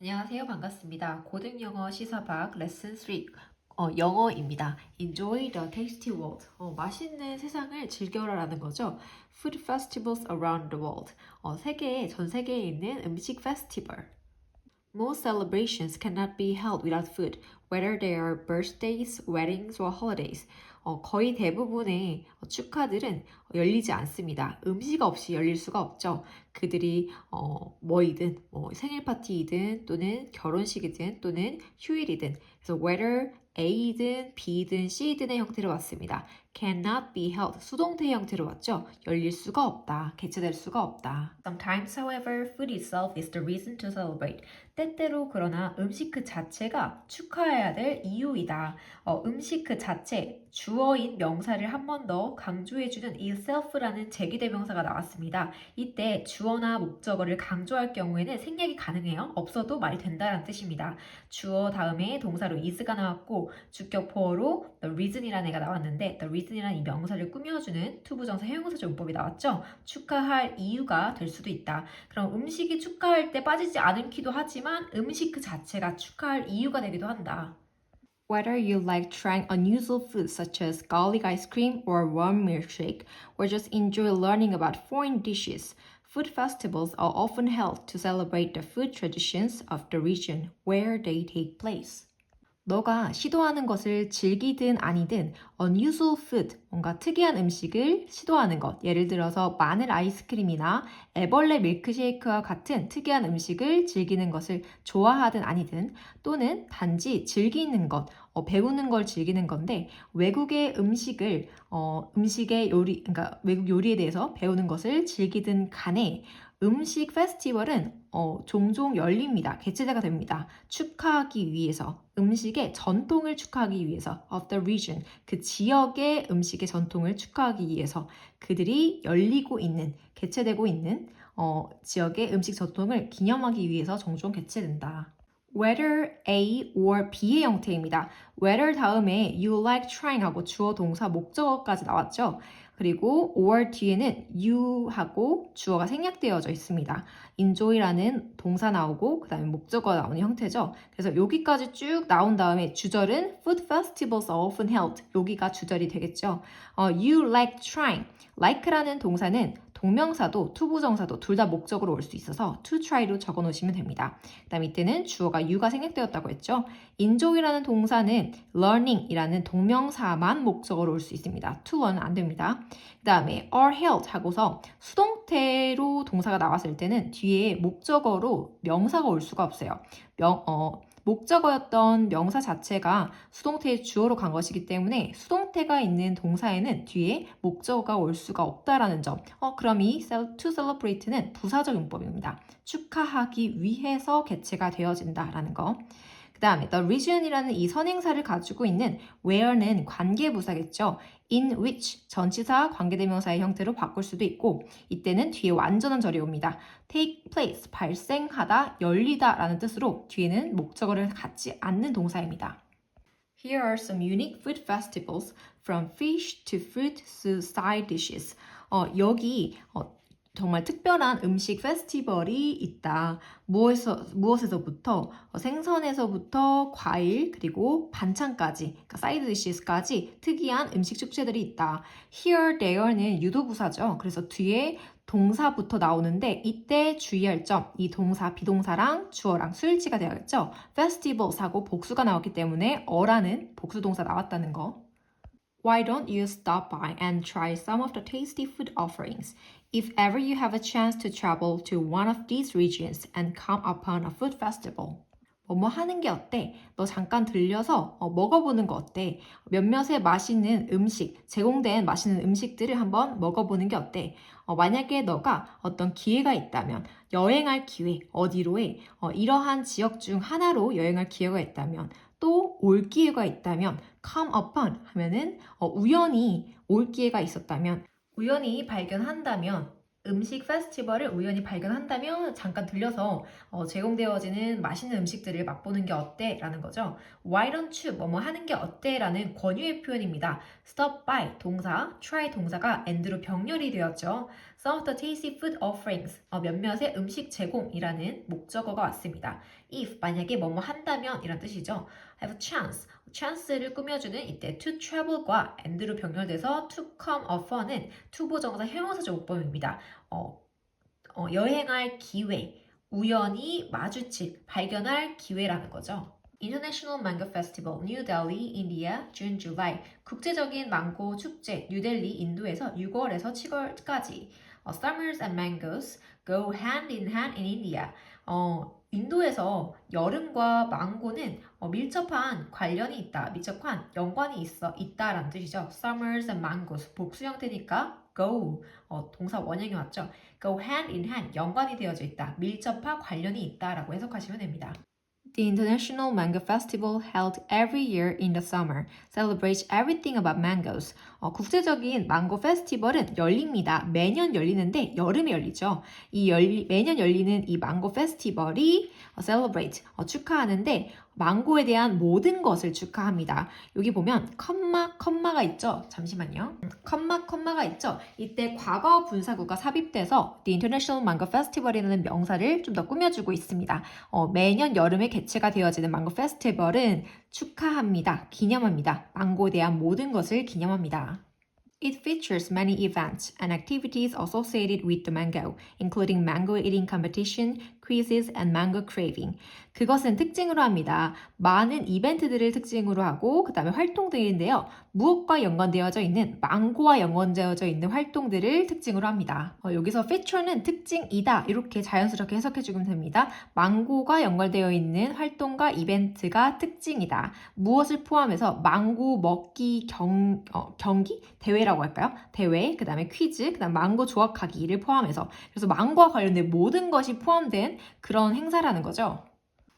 안녕하세요. 반갑습니다. 고등영어 시사박 레슨 3 영어입니다. Enjoy the tasty world. 맛있는 세상을 즐겨라라는 거죠. Food festivals around the world. 전 세계에 있는 음식 페스티벌. Most celebrations cannot be held without food, whether they are birthdays, weddings, or holidays. 거의 대부분의 축하들은 열리지 않습니다. 음식 없이 열릴 수가 없죠. 그들이 뭐이든 생일 파티이든 또는 결혼식이든 또는 휴일이든 그래서 whether A든 B든 C든의 형태로 왔습니다. cannot be held 수동태 형태로 왔죠. 열릴 수가 없다. 개최될 수가 없다. Sometimes, however, food itself is the reason to celebrate. 때때로 그러나 음식 그 자체가 축하해야 될 이유이다. 음식 그 자체, 주어인 명사를 한 번 더 강조해주는 itself라는 제기대명사가 나왔습니다. 이때 주어나 목적어를 강조할 경우에는 생략이 가능해요. 없어도 말이 된다는 뜻입니다. 주어 다음에 동사로 is가 나왔고 주격포어로 the reason이라는 애가 나왔는데 the reason이라는 이 명사를 꾸며주는 투부정사 형용사적 문법이 나왔죠. 축하할 이유가 될 수도 있다. 그럼 음식이 축하할 때 빠지지 않기도 하지만 음식 그 자체가 축하할 이유가 되기도 한다. Whether you like trying unusual foods such as garlic ice cream or warm milkshake, or just enjoy learning about foreign dishes, food festivals are often held to celebrate the food traditions of the region where they take place. 너가 시도하는 것을 즐기든 아니든 unusual food, 뭔가 특이한 음식을 시도하는 것, 예를 들어서 마늘 아이스크림이나 애벌레 밀크쉐이크와 같은 특이한 음식을 즐기는 것을 좋아하든 아니든 또는 단지 즐기는 것, 배우는 걸 즐기는 건데 외국의 음식의 요리, 그러니까 외국 요리에 대해서 배우는 것을 즐기든 간에 음식 페스티벌은 종종 열립니다. 개최가 됩니다. 축하하기 위해서, 음식의 전통을 축하하기 위해서, of the region, 그 지역의 음식의 전통을 축하하기 위해서 그들이 열리고 있는, 개최되고 있는 지역의 음식 전통을 기념하기 위해서 종종 개최된다. Whether A or B의 형태입니다. Whether 다음에 you like trying 하고 주어 동사 목적어까지 나왔죠. 그리고 or 뒤에는 you 하고 주어가 생략되어져 있습니다. enjoy라는 동사 나오고 그 다음에 목적어 나오는 형태죠. 그래서 여기까지 쭉 나온 다음에 주절은 food festivals are often held. 여기가 주절이 되겠죠. You like trying. like라는 동사는 동명사도 투부정사도 둘 다 목적으로 올 수 있어서 to try로 적어 놓으시면 됩니다. 그 다음 이때는 주어가 you가 생략되었다고 했죠. enjoy라는 동사는 learning이라는 동명사만 목적으로 올 수 있습니다. to learn은 안 됩니다. 그 다음에 are held 하고서 수동태로 동사가 나왔을 때는 뒤에 목적어로 명사가 올 수가 없어요. 목적어였던 명사 자체가 수동태의 주어로 간 것이기 때문에 수동태가 있는 동사에는 뒤에 목적어가 올 수가 없다라는 점. 그럼 이 to celebrate는 부사적 용법입니다. 축하하기 위해서 개최가 되어진다라는 거. 그 다음에 the region이라는 이 선행사를 가지고 있는 where는 관계부사겠죠. in which 전치사 관계대명사의 형태로 바꿀 수도 있고 이때는 뒤에 완전한 절이 옵니다. take place 발생하다, 열리다 라는 뜻으로 뒤에는 목적어를 갖지 않는 동사입니다. Here are some unique food festivals from fish to fruit to side dishes. 여기 정말 특별한 음식 페스티벌이 있다. 무엇에서부터 생선에서부터 과일 그리고 반찬까지 그러니까 사이드 디시스까지 특이한 음식 축제들이 있다. Here, there는 유도부사죠. 그래서 뒤에 동사부터 나오는데 이때 주의할 점, 이 동사, 비동사랑 주어랑 수일치가 되어야겠죠. festivals 하고 복수가 나왔기 때문에 어라는 복수동사 나왔다는 거. Why don't you stop by and try some of the tasty food offerings? If ever you have a chance to travel to one of these regions and come upon a food festival. 뭐 하는 게 어때? 너 잠깐 들려서 먹어보는 거 어때? 몇몇의 맛있는 음식, 제공된 맛있는 음식들을 한번 먹어보는 게 어때? 만약에 너가 어떤 기회가 있다면, 여행할 기회, 어디로에 이러한 지역 중 하나로 여행할 기회가 있다면, 또 올 기회가 있다면, come upon 하면은 우연히 올 기회가 있었다면, 우연히 발견한다면, 음식 페스티벌을 우연히 발견한다면 잠깐 들려서 제공되어지는 맛있는 음식들을 맛보는 게 어때? 라는 거죠. Why don't you? 뭐뭐 하는 게 어때? 라는 권유의 표현입니다. Stop by 동사, try 동사가 and로 병렬이 되었죠. Some of the tasty food offerings, 몇몇의 음식 제공이라는 목적어가 왔습니다. If, 만약에 뭐뭐 한다면 이란 뜻이죠. Have a chance, chance를 꾸며주는 이때 to travel과 and로 병렬돼서 to come offer는 투보정사 형용사적 문법입니다. 여행할 기회, 우연히 마주칠, 발견할 기회라는 거죠. International Mango Festival, New Delhi, India, June, July. 국제적인 망고 축제, 뉴델리, 인도에서 6월에서 7월까지. Summers and mangoes go hand in hand in India. 인도에서 여름과 망고는 밀접한 관련이 있다, 밀접한 연관이 있다라는 뜻이죠. Summers and mangoes, 복수 형태니까 go, 동사 원형이 왔죠. Go hand in hand, 연관이 되어져 있다, 밀접한 관련이 있다라고 해석하시면 됩니다. The International Mango Festival held every year in the summer celebrates everything about mangoes. 국제적인 망고 페스티벌은 열립니다. 매년 열리는데 여름에 열리죠. 매년 열리는 이 망고 페스티벌이 celebrate, 축하하는데 망고에 대한 모든 것을 축하합니다. 여기 보면 컴마가 있죠. 잠시만요. 컴마가 있죠. 이때 과거 분사구가 삽입돼서 The International Mango Festival이라는 명사를 좀 더 꾸며주고 있습니다. 매년 여름에 개최가 되어지는 망고 페스티벌은 축하합니다. 기념합니다. 망고에 대한 모든 것을 기념합니다. It features many events and activities associated with the mango, including mango eating competition, quizzes, and mango craving. 그것은 특징으로 합니다. 많은 이벤트들을 특징으로 하고 그 다음에 활동들인데요. 무엇과 연관되어져 있는, 망고와 연관되어져 있는 활동들을 특징으로 합니다. 여기서 feature는 특징이다 이렇게 자연스럽게 해석해주면 됩니다. 망고가 연관되어 있는 활동과 이벤트가 특징이다. 무엇을 포함해서 망고 먹기 경기? 대회라고 할까요? 대회, 그 다음에 퀴즈, 그 다음 망고 조각하기를 포함해서 그래서 망고와 관련된 모든 것이 포함된 그런 행사라는 거죠.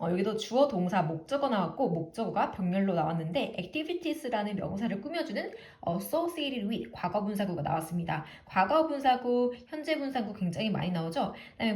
여기도 주어 동사 목적어 나왔고 목적어가 병렬로 나왔는데 activities라는 명사를 꾸며주는 associated with 과거 분사구가 나왔습니다. 과거 분사구, 현재 분사구 굉장히 많이 나오죠. 그다음에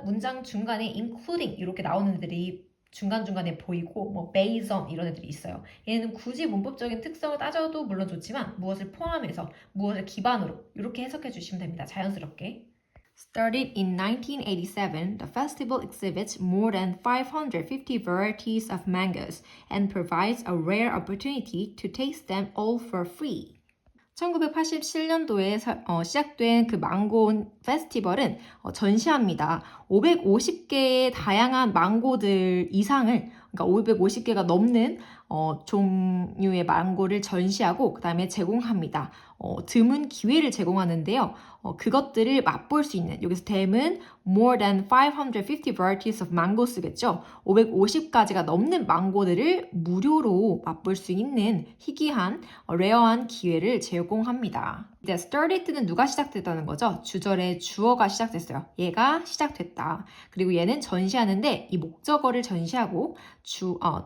문장 중간에 including 이렇게 나오는 애들이 중간중간에 보이고 based on 이런 애들이 있어요. 얘는 굳이 문법적인 특성을 따져도 물론 좋지만 무엇을 포함해서 무엇을 기반으로 이렇게 해석해 주시면 됩니다. 자연스럽게. Started in 1987, the festival exhibits more than 550 varieties of mangoes and provides a rare opportunity to taste them all for free. 1987년도에 시작된 그 망고 페스티벌은 전시합니다. 550개의 다양한 망고들 이상을, 그러니까 550개가 넘는 종류의 망고를 전시하고 그 다음에 제공합니다. 드문 기회를 제공하는데요. 그것들을 맛볼 수 있는, 여기서 댐은 more than 550 varieties of mangos겠죠. 550가지가 넘는 망고들을 무료로 맛볼 수 있는 희귀한, 레어한 기회를 제공합니다. 이제 started는 누가 시작됐다는 거죠? 주절에 주어가 시작됐어요. 얘가 시작됐다. 그리고 얘는 전시하는데 이 목적어를 전시하고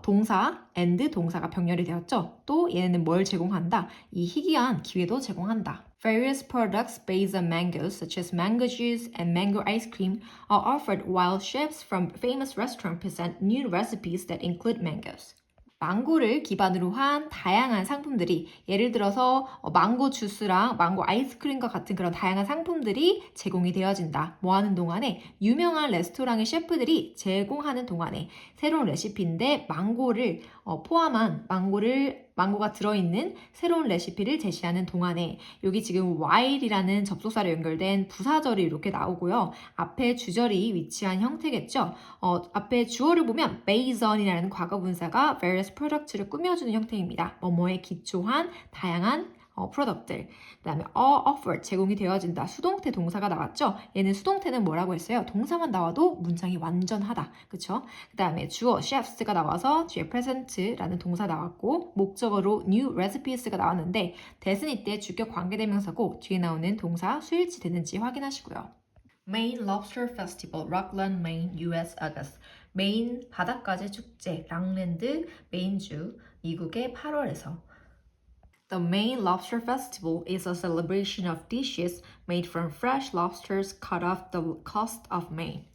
동사, and 동사가 병렬이 되었죠. 또 얘는 뭘 제공한다? 이 희귀한 기회도 제공한다. Various products based on mangoes, such as mango juice and mango ice cream, are offered while chefs from famous restaurants present new recipes that include mangoes. 망고를 기반으로 한 다양한 상품들이, 예를 들어서 망고 주스랑 망고 아이스크림과 같은 그런 다양한 상품들이 제공이 되어진다. 뭐 하는 동안에? 유명한 레스토랑의 셰프들이 제공하는 동안에 새로운 레시피인데 망고를 포함한 망고가 들어있는 새로운 레시피를 제시하는 동안에, 여기 지금 while이라는 접속사로 연결된 부사절이 이렇게 나오고요. 앞에 주절이 위치한 형태겠죠. 앞에 주어를 보면 based on이라는 과거분사가 various products를 꾸며주는 형태입니다. 뭐뭐에 기초한 다양한 프로덕트들. 그 다음에 offered, 제공이 되어진다. 수동태 동사가 나왔죠? 얘는 수동태는 뭐라고 했어요? 동사만 나와도 문장이 완전하다. 그쵸? 그 다음에 주어 chefs가 나와서 뒤에 present라는 동사 나왔고 목적어로 new recipes가 나왔는데 that은 이때 주격 관계대명사고 뒤에 나오는 동사 수일치 되는지 확인하시고요. Maine Lobster Festival, Rockland, Maine, US, August. 메인 바닷가재 축제, 락랜드, 메인주, 미국의 8월에서. The Maine Lobster Festival is a celebration of dishes made from fresh lobsters cut off the coast of Maine.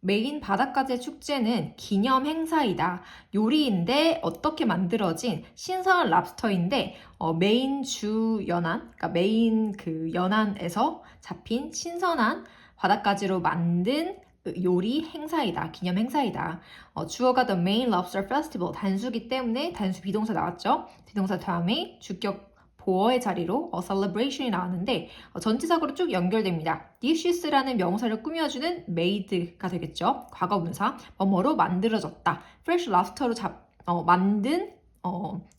메인 바닷가재 축제는 기념 행사이다. 요리인데 어떻게 만들어진 신선한 랍스터인데 메인 주 연안, 그러니까 메인 그 연안에서 잡힌 신선한 바닷가재로 만든 요리 행사이다. 기념 행사이다. 주어가 the main lobster festival 단수기 때문에 단수 비동사 나왔죠. 비동사 다음에 주격 보어의 자리로 celebration이 나왔는데 전치사구로 쭉 연결됩니다. dishes라는 명사를 꾸며주는 made가 되겠죠. 과거분사 뭐뭐로 만들어졌다. fresh lobster로 만든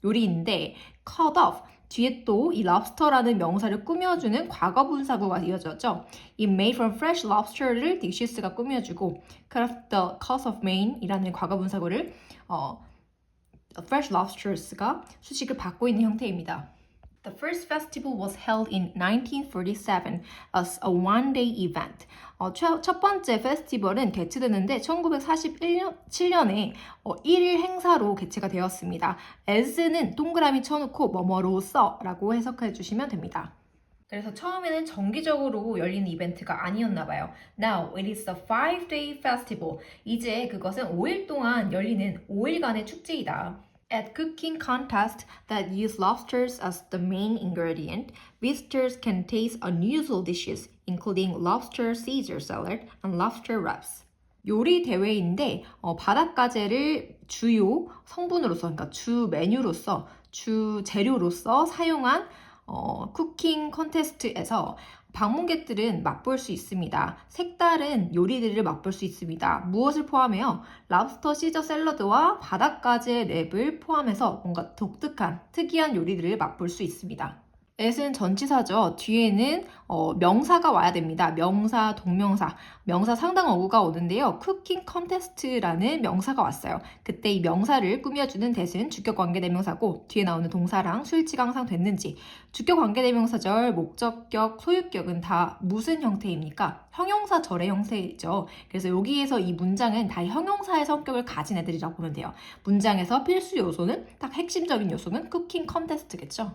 요리인데 cut off 뒤에 또 이 lobster라는 명사를 꾸며주는 과거분사구가 이어졌죠. 이 made from fresh lobster를 dishes가 꾸며주고 the cut of Maine이라는 과거분사구를 fresh lobsters가 수식을 받고 있는 형태입니다. The first festival was held in 1947 as a one-day event. 첫 번째 페스티벌은 개최됐는데 1947년에 1일 행사로 개최가 되었습니다. as는 동그라미 쳐놓고 뭐뭐로써 라고 해석해 주시면 됩니다. 그래서 처음에는 정기적으로 열리는 이벤트가 아니었나 봐요. Now it is a 5-day festival. 이제 그것은 5일 동안 열리는 5일간의 축제이다. At cooking contests that use lobsters as the main ingredient, visitors can taste unusual dishes, including lobster Caesar salad and lobster wraps. 요리 대회인데 바닷가재를 주요 성분으로서, 그러니까 주 메뉴로서, 주 재료로서 사용한 쿠킹 콘테스트에서 방문객들은 맛볼 수 있습니다. 색다른 요리들을 맛볼 수 있습니다. 무엇을 포함해요? 랍스터 시저 샐러드와 바닷가재 랩을 포함해서 뭔가 독특한 특이한 요리들을 맛볼 수 있습니다. at은 전치사죠. 뒤에는 명사가 와야 됩니다. 명사, 동명사, 명사 상당 어구가 오는데요. 쿠킹 컨테스트라는 명사가 왔어요. 그때 이 명사를 꾸며주는 that은 주격 관계대명사고 뒤에 나오는 동사랑 수일치가 항상 됐는지 주격 관계대명사절, 목적격, 소유격은 다 무슨 형태입니까? 형용사절의 형태이죠. 그래서 여기에서 이 문장은 다 형용사의 성격을 가진 애들이라고 보면 돼요. 문장에서 필수 요소는 딱 핵심적인 요소는 쿠킹 컨테스트겠죠.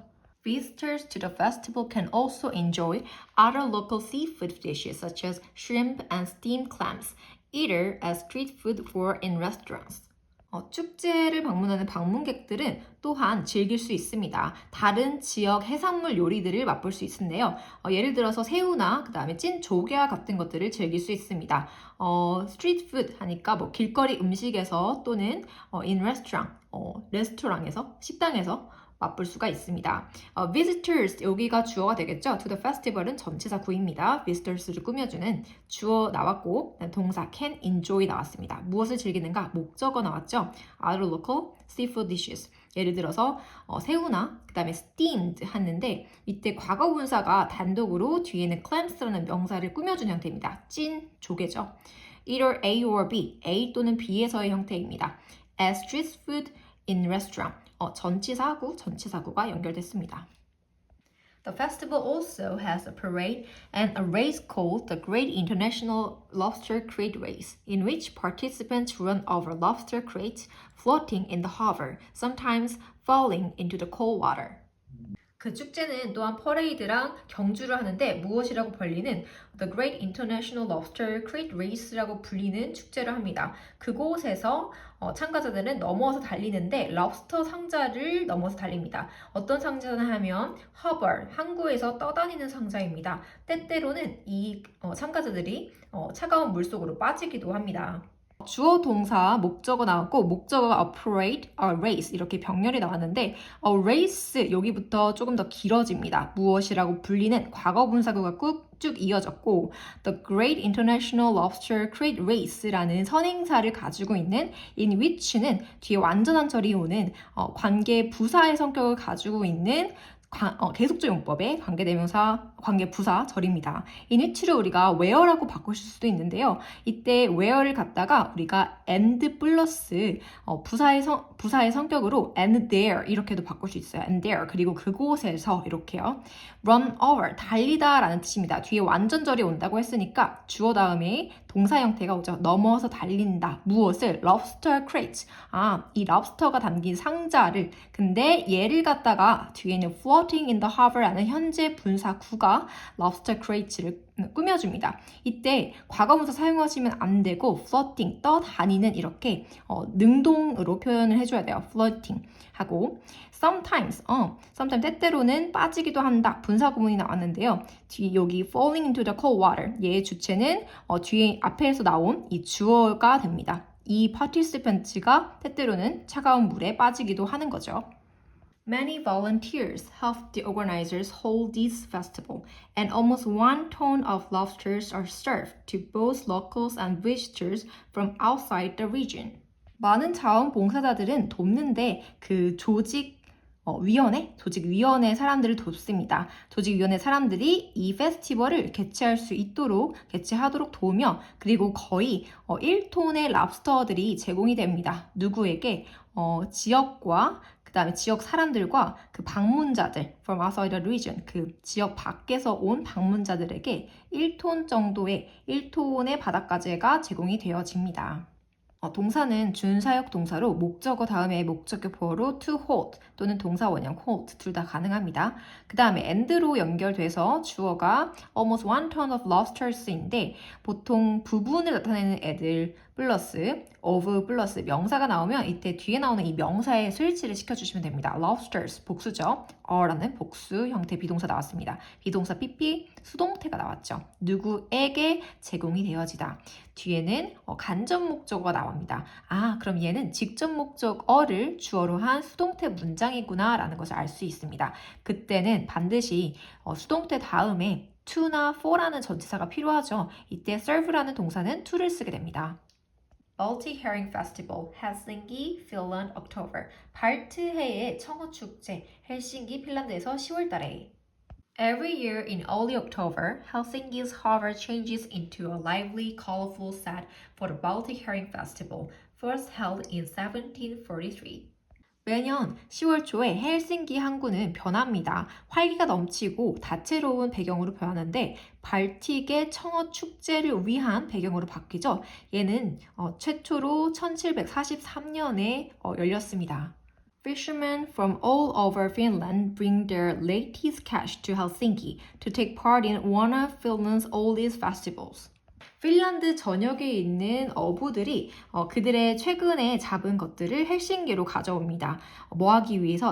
Visitors to the festival can also enjoy other local seafood dishes such as shrimp and steamed clams, either as street food or in restaurants. 축제를 방문하는 방문객들은 또한 즐길 수 있습니다. 다른 지역 해산물 요리들을 맛볼 수 있는데요. 예를 들어서 새우나 그 다음에 찐 조개와 같은 것들을 즐길 수 있습니다. 스트리트 푸드 하니까 뭐 길거리 음식에서 또는 in restaurant, 레스토랑에서, 식당에서 맛볼 수가 있습니다. visitors 여기가 주어가 되겠죠. to the festival은 전치사 구입니다. visitors를 꾸며주는 주어 나왔고 동사 can enjoy 나왔습니다. 무엇을 즐기는가? 목적어 나왔죠. other local seafood dishes 예를 들어서 새우나 그 다음에 steamed 하는데 이때 과거분사가 단독으로 뒤에는 clams라는 명사를 꾸며준 형태입니다. 찐 조개죠. either A or B, A 또는 B에서의 형태입니다. as street food in restaurant 전치사구가 연결됐습니다. The festival also has a parade and a race called the Great International Lobster Crate Race, in which participants run over lobster crates floating in the harbor, sometimes falling into the cold water. 그 축제는 또한 퍼레이드랑 경주를 하는데 무엇이라고 불리는 The Great International Lobster Crate Race라고 불리는 축제를 합니다. 그곳에서 참가자들은 넘어서 달리는데 럽스터 상자를 넘어서 달립니다. 어떤 상자나 하면 harbor, 항구에서 떠다니는 상자입니다. 때때로는 이 참가자들이 차가운 물속으로 빠지기도 합니다. 주어 동사 목적어 나왔고 목적어가 a parade, a race 이렇게 병렬이 나왔는데 a race 여기부터 조금 더 길어집니다. 무엇이라고 불리는 과거 분사구가 쭉 이어졌고 the Great International Lobster Crate Race라는 선행사를 가지고 있는 in which는 뒤에 완전한 절이 오는 관계 부사의 성격을 가지고 있는 계속적 용법의 관계대명사, 관계부사 절입니다. in which를 우리가 where라고 바꾸실 수도 있는데요. 이때 where를 갖다가 우리가 and 플러스 부사의 성격으로 and there 이렇게도 바꿀 수 있어요. and there 그리고 그곳에서 이렇게요. run over 달리다 라는 뜻입니다. 뒤에 완전절이 온다고 했으니까 주어 다음에 동사 형태가 오죠. 넘어서 달린다. 무엇을? lobster crate. 이 럽스터가 담긴 상자를 근데 얘를 갖다가 뒤에는 float floating in the harbor라는 현재 분사구가 lobster crates를 꾸며줍니다. 이때 과거분사 사용하시면 안 되고 floating, 떠다니는 이렇게 능동으로 표현을 해줘야 돼요. floating 하고 sometimes 때때로는 빠지기도 한다. 분사 구문이 나왔는데요. 뒤 여기 falling into the cold water 얘의 주체는 뒤에 앞에서 나온 이 주어가 됩니다. 이 participant가 때때로는 차가운 물에 빠지기도 하는 거죠. Many volunteers helped the organizers hold this festival, and almost 1 ton of lobsters are served to both locals and visitors from outside the region. 많은 자원봉사자들은 돕는데 그 조직위원회 사람들을 돕습니다. 조직위원회 사람들이 이 페스티벌을 개최하도록 도우며 그리고 거의 1톤의 랍스터들이 제공이 됩니다. 누구에게? 지역과 그 다음에 지역 사람들과 그 방문자들 from outside the region 그 지역 밖에서 온 방문자들에게 1톤의 바닷가재가 제공이 되어집니다. 동사는 준사역 동사로 목적어 다음에 목적격 보어로 to hold 또는 동사 원형 hold 둘 다 가능합니다. 그 다음에 and로 연결돼서 주어가 almost 1 ton of lobsters인데 보통 부분을 나타내는 애들 플러스 of 플러스 명사가 나오면 이때 뒤에 나오는 이 명사에 스위치를 시켜주시면 됩니다. lobsters 복수죠. 라는 복수 형태 비동사 나왔습니다. 비동사 PP 수동태가 나왔죠. 누구에게 제공이 되어지다. 뒤에는 간접 목적어가 나옵니다. 그럼 얘는 직접 목적어를 주어로 한 수동태 문장이구나 라는 것을 알 수 있습니다. 그때는 반드시 수동태 다음에 to나 for라는 전치사가 필요하죠. 이때 serve라는 동사는 to를 쓰게 됩니다. Baltic Herring Festival, 헬싱키, 핀란드, October. 발트해의 청어축제, 헬싱키, 핀란드에서 10월달에. Every year in early October, Helsinki's harbor changes into a lively, colorful set for the Baltic Herring Festival, first held in 1743. 매년 10월 초에 헬싱키 항구는 변합니다. 활기가 넘치고 다채로운 배경으로 변하는데 발틱의 청어 축제를 위한 배경으로 바뀌죠. 얘는 최초로 1743년에 열렸습니다. Fishermen from all over Finland bring their latest catch to Helsinki to take part in one of Finland's oldest festivals. 핀란드 전역에 있는 어부들이 그들의 최근에 잡은 것들을 헬싱키로 가져옵니다.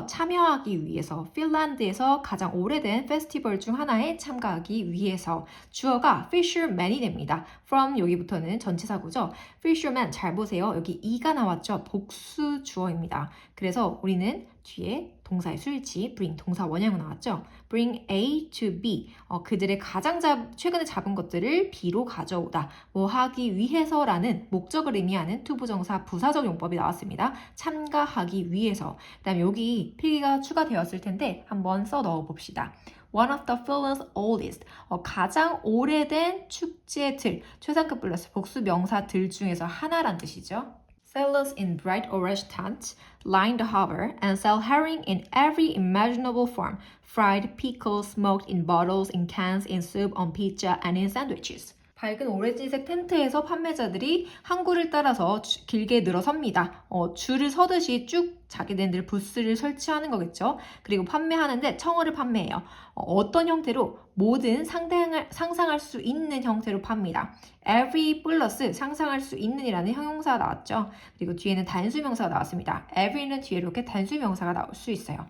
참여하기 위해서 핀란드에서 가장 오래된 페스티벌 중 하나에 참가하기 위해서 주어가 fisherman이 됩니다. from 여기부터는 전치사구죠. fisherman 잘 보세요. 여기 이가 나왔죠. 복수 주어입니다. 그래서 우리는 뒤에 동사의 수일치 bring 동사 원형 나왔죠. bring A to B 그들의 가장 최근에 잡은 것들을 B로 가져오다. 뭐 하기 위해서라는 목적을 의미하는 투부정사 부사적 용법이 나왔습니다. 참가하기 위해서. 그 다음에 여기 필기가 추가되었을 텐데 한번 써 넣어봅시다. One of the Finland's oldest 가장 오래된 축제들 최상급 플러스 복수 명사들 중에서 하나란 뜻이죠. Sailors in bright orange tents line the harbor and sell herring in every imaginable form, fried, pickled, smoked in bottles, in cans, in soup, on pizza, and in sandwiches. 밝은 오렌지색 텐트에서 판매자들이 항구를 따라서 길게 늘어섭니다. 줄을 서듯이 쭉 자기네들 부스를 설치하는 거겠죠. 그리고 판매하는데 청어를 판매해요. 어떤 형태로? 모든 상상할 수 있는 형태로 팝니다. every 플러스 상상할 수 있는이라는 형용사가 나왔죠. 그리고 뒤에는 단수명사가 나왔습니다. every는 뒤에 이렇게 단수명사가 나올 수 있어요.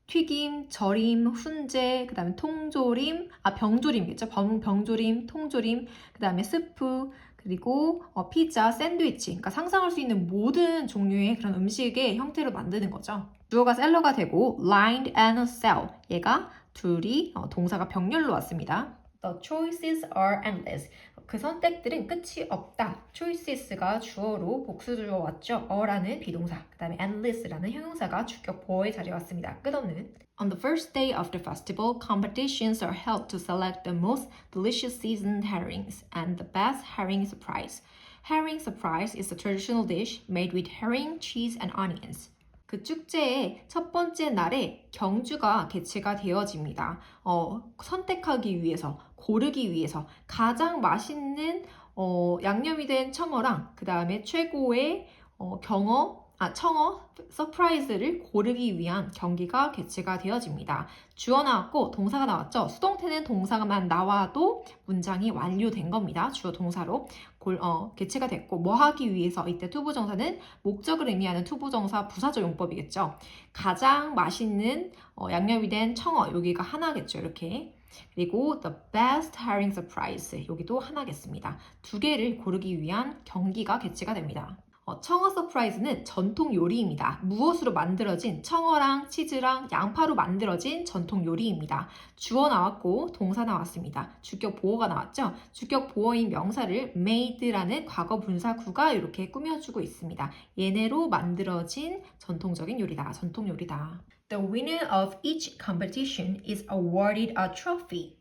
튀김, 절임, 훈제, 그 다음에 통조림, 병조림이겠죠. 병조림, 통조림, 그 다음에 스프, 그리고 피자, 샌드위치. 그러니까 상상할 수 있는 모든 종류의 그런 음식의 형태로 만드는 거죠. 주어가 셀러가 되고 lined and sell. 얘가 둘이 동사가 병렬로 왔습니다. The choices are endless. 그 선택들은 끝이 없다. choices가 주어로 복수주어 왔죠. 라는 비동사. 그 다음에 endless라는 형용사가 주격 보어의 자리에 왔습니다. 끝없는. On the first day of the festival, competitions are held to select the most delicious seasoned herrings and the best herring surprise. Herring surprise is a traditional dish made with herring, cheese, and onions. 그 축제의 첫 번째 날에 경주가 개최가 되어집니다. 선택하기 위해서, 고르기 위해서 가장 맛있는 양념이 된 청어랑 그 다음에 최고의 경어, 청어 서프라이즈를 고르기 위한 경기가 개최가 되어집니다. 주어 나왔고 동사가 나왔죠. 수동태는 동사만 나와도 문장이 완료된 겁니다. 주어 동사로 개최가 됐고 뭐 하기 위해서 이때 투부정사는 목적을 의미하는 투부정사 부사적 용법이겠죠. 가장 맛있는 양념이 된 청어 여기가 하나겠죠. 이렇게. 그리고 the best hiring surprise 여기도 하나겠습니다. 두 개를 고르기 위한 경기가 개최가 됩니다. 청어 서프라이즈는 전통 요리입니다. 무엇으로 만들어진 청어랑 치즈랑 양파로 만들어진 전통 요리입니다. 주어 나왔고 동사 나왔습니다. 주격 보어가 나왔죠. 주격 보어인 명사를 made라는 과거 분사구가 이렇게 꾸며주고 있습니다. 얘네로 만들어진 전통적인 요리다. 전통 요리다. The winner of each competition is awarded a trophy.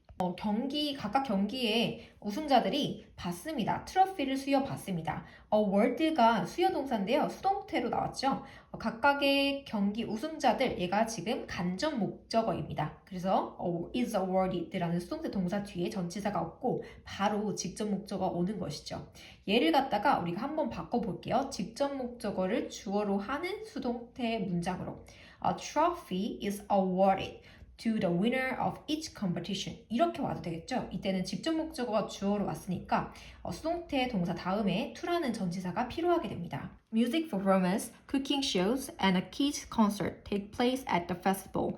각각 경기에 우승자들이 받습니다. 트로피를 수여받습니다. award가 수여동사인데요. 수동태로 나왔죠. 각각의 경기 우승자들, 얘가 지금 간접 목적어입니다. 그래서 is awarded라는 수동태 동사 뒤에 전치사가 없고 바로 직접 목적어 오는 것이죠. 얘를 갖다가 우리가 한번 바꿔볼게요. 직접 목적어를 주어로 하는 수동태 문장으로. A trophy is awarded to the winner of each competition. 이렇게 와도 되겠죠? 이때는 직접 목적어가 주어로 왔으니까 수동태 동사 다음에 to라는 전치사가 필요하게 됩니다. Music performance, cooking shows, and a kids concert take place at the festival.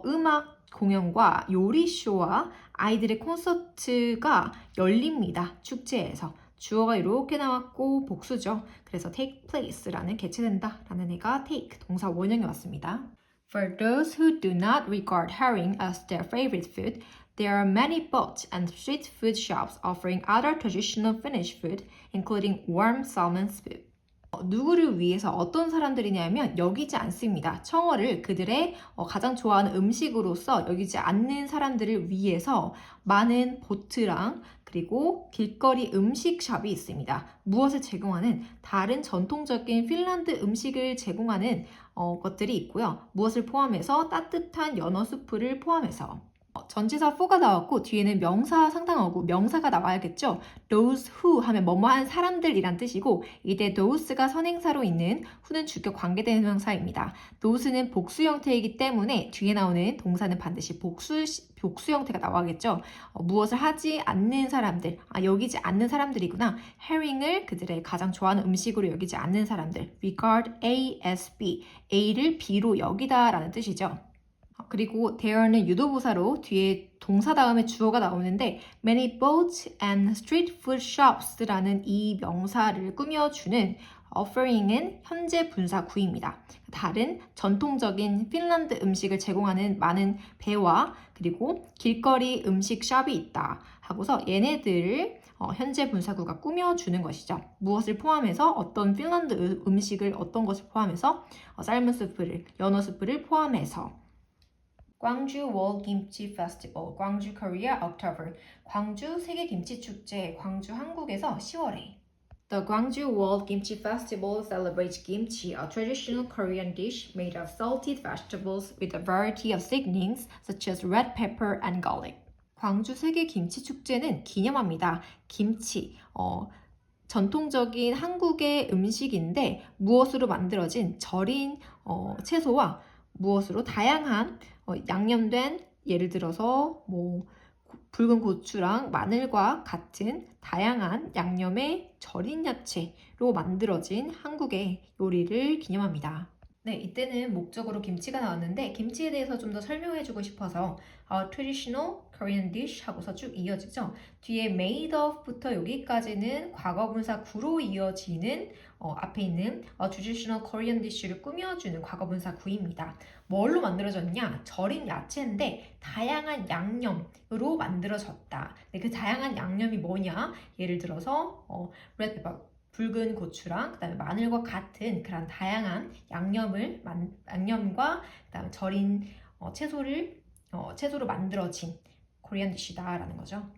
음악 공연과 요리 쇼와 아이들의 콘서트가 열립니다. 축제에서. 주어가 이렇게 나왔고 복수죠. 그래서 take place라는 개최된다 라는 애가 take 동사 원형이 왔습니다. For those who do not regard herring as their favorite food, there are many boat and street food shops offering other traditional Finnish food, including warm salmon soup. 누구를 위해서 어떤 사람들이냐면 여기지 않습니다. 청어를 그들의 가장 좋아하는 음식으로서 여기지 않는 사람들을 위해서 많은 보트랑 그리고 길거리 음식샵이 있습니다. 무엇을 제공하는 다른 전통적인 핀란드 음식을 제공하는 것들이 있고요. 무엇을 포함해서 따뜻한 연어 수프를 포함해서 전치사 for가 나왔고 뒤에는 명사 상당어구 명사가 나와야겠죠. those who 하면 뭐뭐한 사람들이란 뜻이고 이때 those가 선행사로 있는 who는 주격 관계대명사입니다. those는 복수 형태이기 때문에 뒤에 나오는 동사는 반드시 복수 형태가 나와야겠죠. 무엇을 하지 않는 사람들, 여기지 않는 사람들이구나. herring을 그들의 가장 좋아하는 음식으로 여기지 않는 사람들. regard A as B, A를 B로 여기다 라는 뜻이죠. 그리고 there는 유도부사로 뒤에 동사 다음에 주어가 나오는데 many boats and street food shops라는 이 명사를 꾸며주는 offering은 현재 분사 구입니다. 다른 전통적인 핀란드 음식을 제공하는 많은 배와 그리고 길거리 음식 샵이 있다 하고서 얘네들을 현재 분사구가 꾸며주는 것이죠. 무엇을 포함해서 어떤 핀란드 음식을 어떤 것을 포함해서 쌀문 수프를 연어 수프를 포함해서 광주 World Kimchi Festival, 광주 Korea October, 광주 세계 김치 축제, 광주 한국에서 10월에. The Gwangju World Kimchi Festival celebrates kimchi, a traditional Korean dish made of salted vegetables with a variety of seasonings such as red pepper and garlic. 광주 세계 김치 축제는 기념합니다. 김치, 전통적인 한국의 음식인데 무엇으로 만들어진 절인 채소와 무엇으로 다양한 양념된 예를 들어서 붉은 고추랑 마늘과 같은 다양한 양념의 절인 야채로 만들어진 한국의 요리를 기념합니다. 네, 이때는 목적으로 김치가 나왔는데 김치에 대해서 좀 더 설명해주고 싶어서 traditional Korean dish 하고서 쭉 이어지죠. 뒤에 made of부터 여기까지는 과거분사 구로 이어지는 앞에 있는 traditional Korean dish를 꾸며주는 과거분사 구입니다. 뭘로 만들어졌냐? 절인 야채인데 다양한 양념으로 만들어졌다. 네, 그 다양한 양념이 뭐냐? 예를 들어서 red pepper 붉은 고추랑 그다음에 마늘과 같은 그런 다양한 양념과 그다음에 절인 채소로 만들어진 코리안 디시다라는 거죠.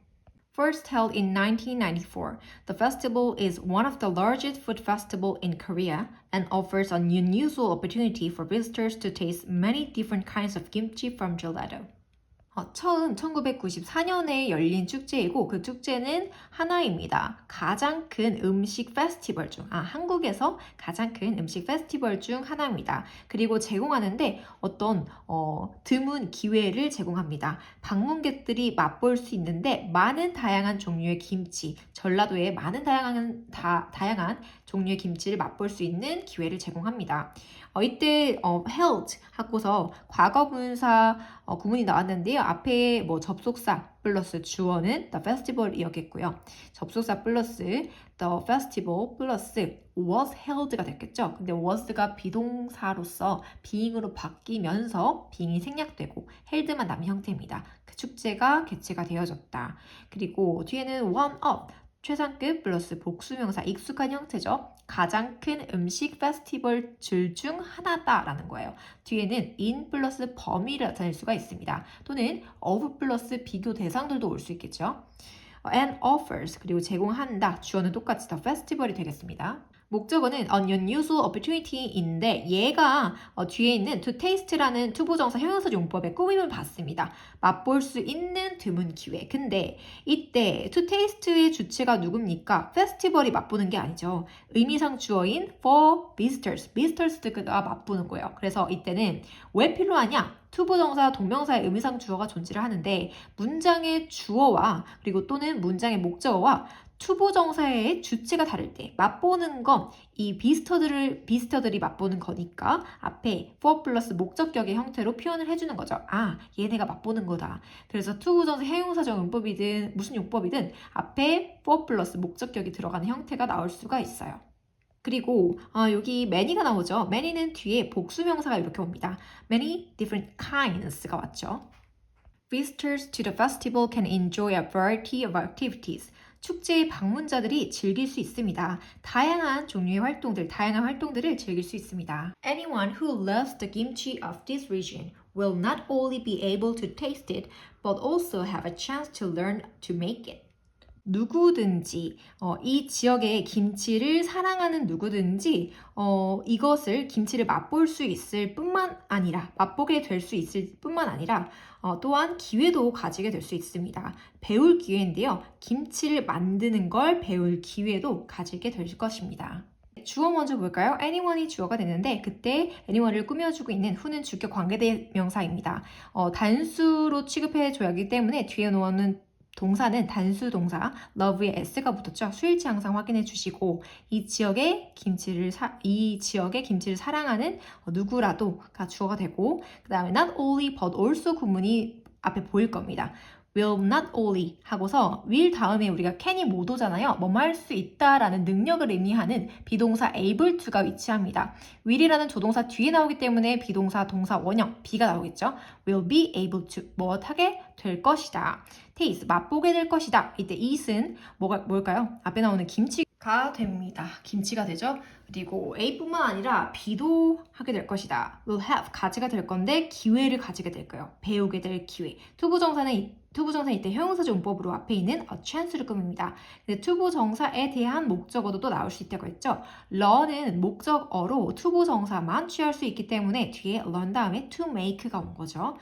First held in 1994, the festival is one of the largest food festivals in Korea and offers an unusual opportunity for visitors to taste many different kinds of kimchi from Jeollado. 처음 1994년에 열린 축제이고 그 축제는 하나입니다. 가장 큰 음식 페스티벌 중, 한국에서 가장 큰 음식 페스티벌 중 하나입니다. 그리고 제공하는데 어떤 드문 기회를 제공합니다. 방문객들이 맛볼 수 있는데 많은 다양한 종류의 김치, 전라도의 많은 다양한 종류의 김치를 맛볼 수 있는 기회를 제공합니다. 이때 held 하고서 과거분사 구문이 나왔는데요. 앞에 접속사 플러스 주어는 the festival이었겠고요. 접속사 플러스 the festival 플러스 was held가 됐겠죠. 근데 was가 비동사로서 being으로 바뀌면서 being이 생략되고 held만 남은 형태입니다. 그 축제가 개최가 되어졌다. 그리고 뒤에는 one of 최상급 플러스 복수명사 익숙한 형태죠. 가장 큰 음식 페스티벌 중 하나다라는 거예요. 뒤에는 in 플러스 범위를 나타낼 수가 있습니다. 또는 of 플러스 비교 대상들도 올 수 있겠죠. and offers 그리고 제공한다. 주어는 똑같이 the festival이 되겠습니다. 목적어는 an unusual opportunity인데 얘가 뒤에 있는 to taste라는 투부정사 형용사 용법의 꾸밈을 받습니다. 맛볼 수 있는 드문 기회. 근데 이때 to taste의 주체가 누굽니까? 페스티벌이 맛보는 게 아니죠. 의미상 주어인 for vistors가 맛보는 거예요. 그래서 이때는 왜 필요하냐? 투부정사, 동명사의 의미상 주어가 존재를 하는데 문장의 주어와 그리고 또는 문장의 목적어와 투부정사의 주체가 다를 때 맛보는 건 이 비스터들이 맛보는 거니까 앞에 for 플러스 목적격의 형태로 표현을 해주는 거죠. 얘네가 맛보는 거다. 그래서 투부정사 형용사적 용법이든 무슨 용법이든 앞에 for 플러스 목적격이 들어가는 형태가 나올 수가 있어요. 그리고 여기 many가 나오죠. many는 뒤에 복수명사가 이렇게 옵니다. many different kinds가 왔죠. Visitors to the festival can enjoy a variety of activities. 축제의 방문자들이 즐길 수 있습니다. 다양한 활동들을 즐길 수 있습니다. Anyone who loves the kimchi of this region will not only be able to taste it, but also have a chance to learn to make it. 누구든지 이 지역의 김치를 사랑하는 누구든지 이것을 김치를 맛볼 수 있을 뿐만 아니라 맛보게 될 수 있을 뿐만 아니라 또한 기회도 가지게 될 수 있습니다. 배울 기회인데요. 김치를 만드는 걸 배울 기회도 가지게 될 것입니다. 주어 먼저 볼까요? anyone이 주어가 되는데 그때 anyone를 꾸며주고 있는 who는 주격 관계대명사입니다. 단수로 취급해줘야 하기 때문에 뒤에 놓는 동사는 단수 동사 love의 s가 붙었죠. 수일치 항상 확인해 주시고 이 지역의 김치를 사랑하는 누구라도가 주어가 되고 그 다음에 not only but also 구문이 앞에 보일 겁니다. will not only 하고서 will 다음에 우리가 can이 못 오잖아요. 뭐뭐 할 수 있다라는 능력을 의미하는 비동사 able to가 위치합니다. will이라는 조동사 뒤에 나오기 때문에 비동사 동사 원형 be가 나오겠죠. will be able to 무엇하게 될 것이다. taste 맛보게 될 것이다. 이때 eat은 뭘까요? 앞에 나오는 김치가 됩니다. 김치가 되죠. 그리고 A뿐만 아니라 B도 하게 될 것이다. will have 가지가 될 건데 기회를 가지게 될 거예요. 배우게 될 기회. 투부정사는 이때 형용사적 용법으로 앞에 있는 a chance를 꾸밉니다. 근데 투부정사에 대한 목적어도 또 나올 수 있다고 했죠. learn은 목적어로 투부정사만 취할 수 있기 때문에 뒤에 learn 다음에 to make가 온 거죠.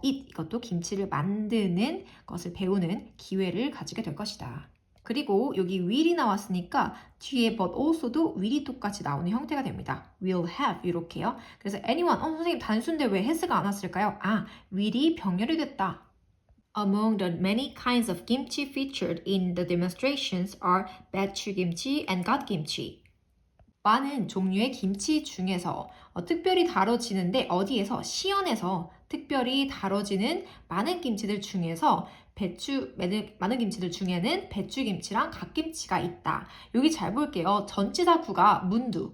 이것도 김치를 만드는 것을 배우는 기회를 가지게 될 것이다. 그리고 여기 will이 나왔으니까 뒤에 but also도 will이 똑같이 나오는 형태가 됩니다. will have 이렇게요. 그래서 anyone, 선생님 단수인데 왜 has가 안 왔을까요? will이 병렬이 됐다. Among the many kinds of kimchi featured in the demonstrations are batchu kimchi and got kimchi. 많은 종류의 김치 중에서 특별히 다뤄지는데 어디에서? 시연에서 특별히 다뤄지는 많은 김치들 중에서 많은 김치들 중에는 배추김치랑 갓김치가 있다. 여기 잘 볼게요. 전치사 구가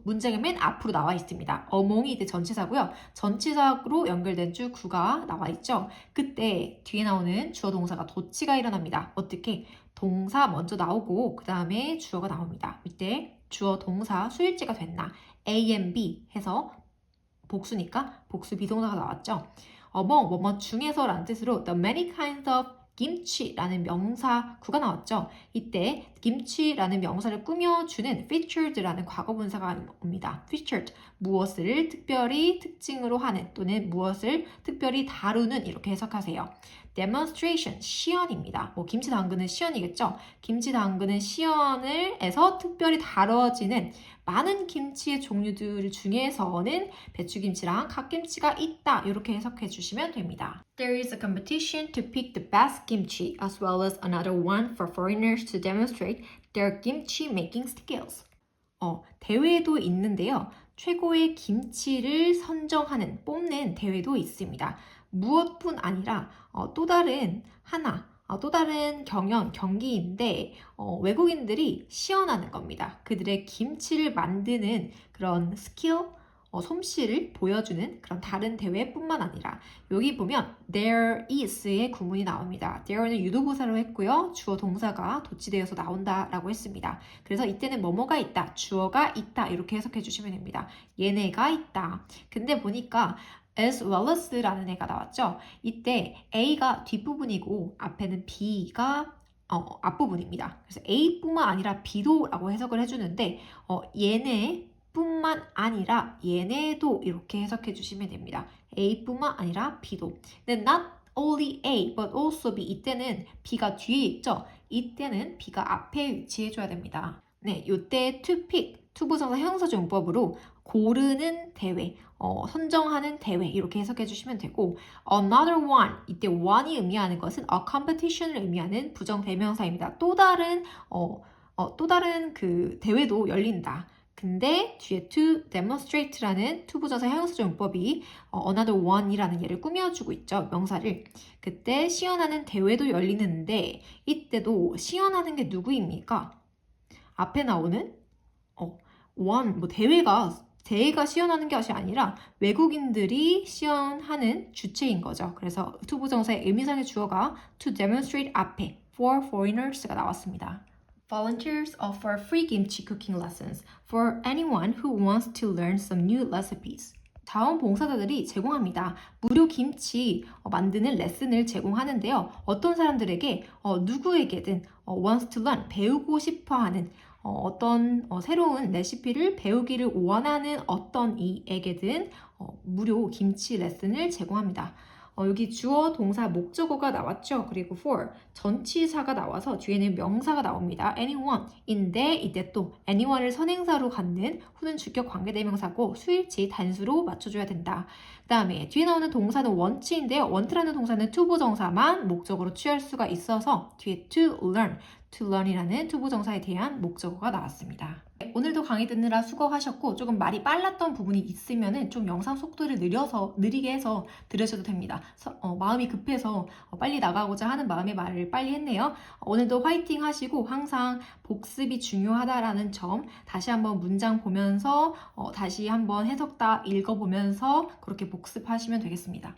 문장의 맨 앞으로 나와 있습니다. among이 이때 전치사고요. 전치사로 연결된 주 구가 나와 있죠. 그때 뒤에 나오는 주어 동사가 도치가 일어납니다. 어떻게? 동사 먼저 나오고 그 다음에 주어가 나옵니다. 이때 주어 동사 수일제가 됐나? A and B 해서 복수니까 복수 비동사가 나왔죠. 뭐뭐 중에서라는 뜻으로 the many kinds of 김치라는 명사 구가 나왔죠. 이때 김치라는 명사를 꾸며주는 featured라는 과거분사가 옵니다. featured, 무엇을 특별히 특징으로 하는 또는 무엇을 특별히 다루는 이렇게 해석하세요. demonstration, 시연입니다. 뭐 김치 담그는 시연이겠죠? 김치 담그는 시연에서 특별히 다뤄지는 많은 김치의 종류들 중에서는 배추김치랑 갓김치가 있다. 이렇게 해석해 주시면 됩니다. There is a competition to pick the best kimchi as well as another one for foreigners to demonstrate their kimchi making skills. 대회도 있는데요. 최고의 김치를 선정하는, 뽑는 대회도 있습니다. 무엇뿐 아니라 또 다른 경기인데 외국인들이 시연하는 겁니다. 그들의 김치를 만드는 그런 스킬, 솜씨를 보여주는 그런 다른 대회뿐만 아니라 여기 보면 there is의 구문이 나옵니다. there는 유도부사로 했고요. 주어 동사가 도치되어서 나온다라고 했습니다. 그래서 이때는 뭐뭐가 있다, 주어가 있다 이렇게 해석해 주시면 됩니다. 얘네가 있다. 근데 보니까 as well as라는 애가 나왔죠. 이때 A가 뒷부분이고 앞에는 B가 앞부분입니다. 그래서 A뿐만 아니라 B도 라고 해석을 해주는데 얘네뿐만 아니라 얘네도 이렇게 해석해 주시면 됩니다. A뿐만 아니라 B도. 근데 not only A but also B, 이때는 B가 뒤에 있죠. 이때는 B가 앞에 위치해 줘야 됩니다. 네, 이때 to pick, 투부정사 형용사조 용법으로 고르는 대회, 선정하는 대회 이렇게 해석해 주시면 되고 another one, 이때 one이 의미하는 것은 a competition을 의미하는 부정대명사입니다. 또 다른 그 대회도 열린다. 근데 뒤에 to demonstrate라는 투부정사 형용사조 용법이 another one이라는 예를 꾸며주고 있죠. 명사를. 그때 시연하는 대회도 열리는데 이때도 시연하는 게 누구입니까? 앞에 나오는 대회가 시연하는 것이 아니라 외국인들이 시연하는 주체인 거죠. 그래서 투부정사의 의미상의 주어가 to demonstrate 앞에 for foreigners가 나왔습니다. Volunteers offer free kimchi cooking lessons for anyone who wants to learn some new recipes. 자원봉사자들이 제공합니다. 무료 김치 만드는 레슨을 제공하는데요. 어떤 사람들에게 누구에게든 wants to learn, 배우고 싶어하는 어떤 새로운 레시피를 배우기를 원하는 어떤 이에게든 무료 김치 레슨을 제공합니다. 여기 주어, 동사, 목적어가 나왔죠. 그리고 for, 전치사가 나와서 뒤에는 명사가 나옵니다. anyone인데 이때 또 anyone을 선행사로 갖는 후는 주격 관계대명사고 수일치 단수로 맞춰줘야 된다. 그 다음에 뒤에 나오는 동사는 want인데요. want라는 동사는 투부정사만 목적으로 취할 수가 있어서 뒤에 to learn이라는 투부정사에 대한 목적어가 나왔습니다. 오늘도 강의 듣느라 수고하셨고 조금 말이 빨랐던 부분이 있으면 좀 영상 속도를 느리게 해서 들으셔도 됩니다. 마음이 급해서 빨리 나가고자 하는 마음에 말을 빨리 했네요. 오늘도 화이팅 하시고 항상 복습이 중요하다라는 점 다시 한번 문장 보면서 다시 한번 해석 다 읽어보면서 그렇게 복습하시면 되겠습니다.